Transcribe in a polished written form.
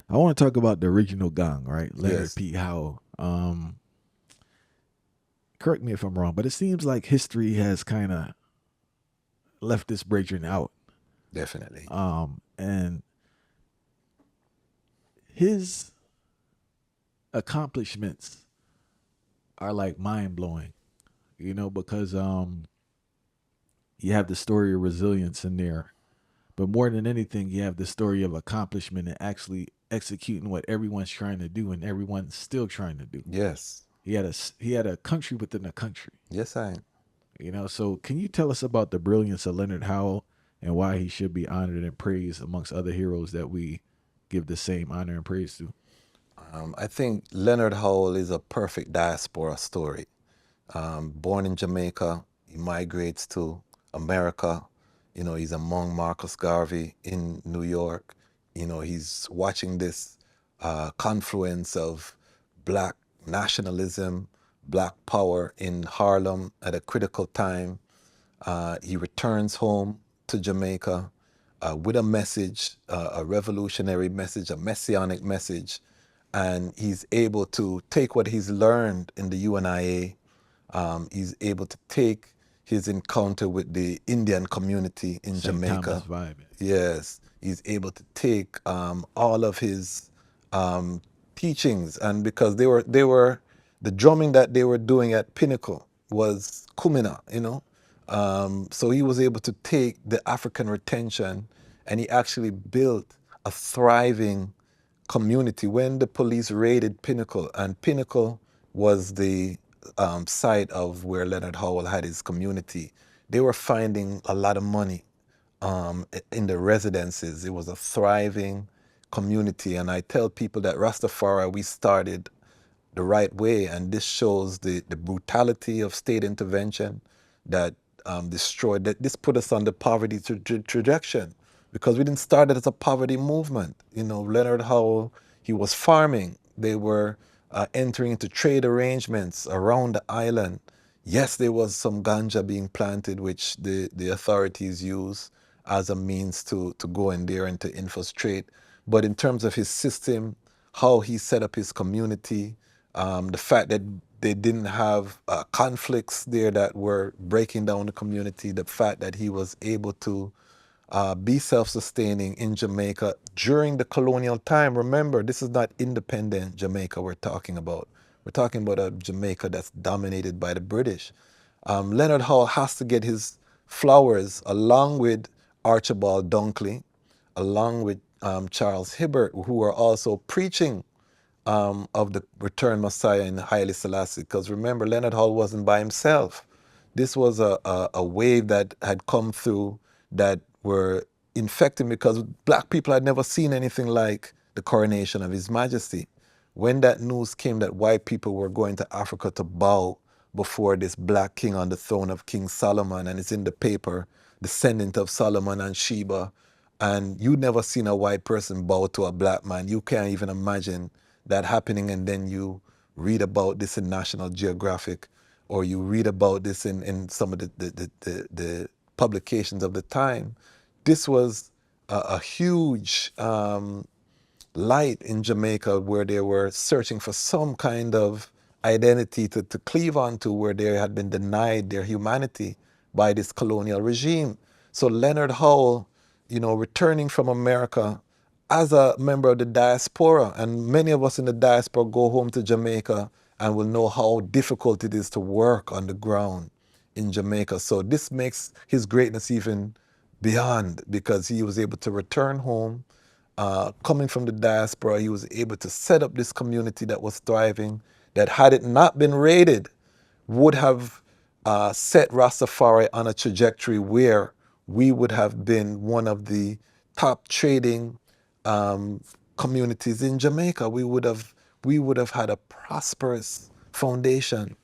I want to talk about the original gang, right? Leonard Yes. P. Howell. Correct me if I'm wrong, but it seems like history has kind of left this Brethren out. Definitely. And his accomplishments are like mind blowing, because you have the story of resilience in there, but more than anything, you have the story of accomplishment and actually executing what everyone's trying to do and everyone's still trying to do. Yes. He had a country within a country. Yes, I. So can you tell us about the brilliance of Leonard Howell and why he should be honored and praised amongst other heroes that we give the same honor and praise to? I think Leonard Howell is a perfect diaspora story. Born in Jamaica, he migrates to America. He's among Marcus Garvey in New York. He's watching this confluence of black nationalism, black power in Harlem at a critical time. He returns home to Jamaica with a message, a revolutionary message, a messianic message, and he's able to take what he's learned in the UNIA. He's able to take his encounter with the Indian community in St. Thomas Jamaica. vibing. Yes, he's able to take all of his um, teachings, and because they were the drumming that they were doing at Pinnacle was Kumina, so he was able to take the African retention, and he actually built a thriving community when the police raided Pinnacle, and Pinnacle was the site of where Leonard Howell had his community. They were finding a lot of money in the residences. It was a thriving community, and I tell people that Rastafari, we started the right way, and this shows the brutality of state intervention that destroyed that. This put us on the poverty trajectory because we didn't start it as a poverty movement. Leonard Howell, he was farming. They were entering into trade arrangements around the island. Yes, there was some ganja being planted, which the authorities use as a means to go in there and to infiltrate. But in terms of his system, how he set up his community, the fact that they didn't have conflicts there that were breaking down the community, the fact that he was able to be self-sustaining in Jamaica during the colonial time. Remember, this is not independent Jamaica we're talking about. We're talking about a Jamaica that's dominated by the British. Leonard Howell has to get his flowers along with Archibald Dunkley, along with Charles Hibbert, who are also preaching of the returned Messiah in Haile Selassie. Because remember, Leonard Hall wasn't by himself. This was a wave that had come through that were infecting because black people had never seen anything like the coronation of His Majesty. When that news came that white people were going to Africa to bow before this black king on the throne of King Solomon, and it's in the paper, descendant of Solomon and Sheba, and you never seen a white person bow to a black man. You can't even imagine that happening, and then you read about this in National Geographic, or you read about this in some of the publications of the time. This was a huge light in Jamaica where they were searching for some kind of identity to cleave onto, where they had been denied their humanity by this colonial regime. So Leonard Howell, returning from America as a member of the diaspora, and many of us in the diaspora go home to Jamaica and will know how difficult it is to work on the ground in Jamaica. So this makes his greatness even beyond, because he was able to return home. Coming from the diaspora, he was able to set up this community that was thriving, that had it not been raided, would have set Rastafari on a trajectory where we would have been one of the top trading um, communities in Jamaica. We would have had a prosperous foundation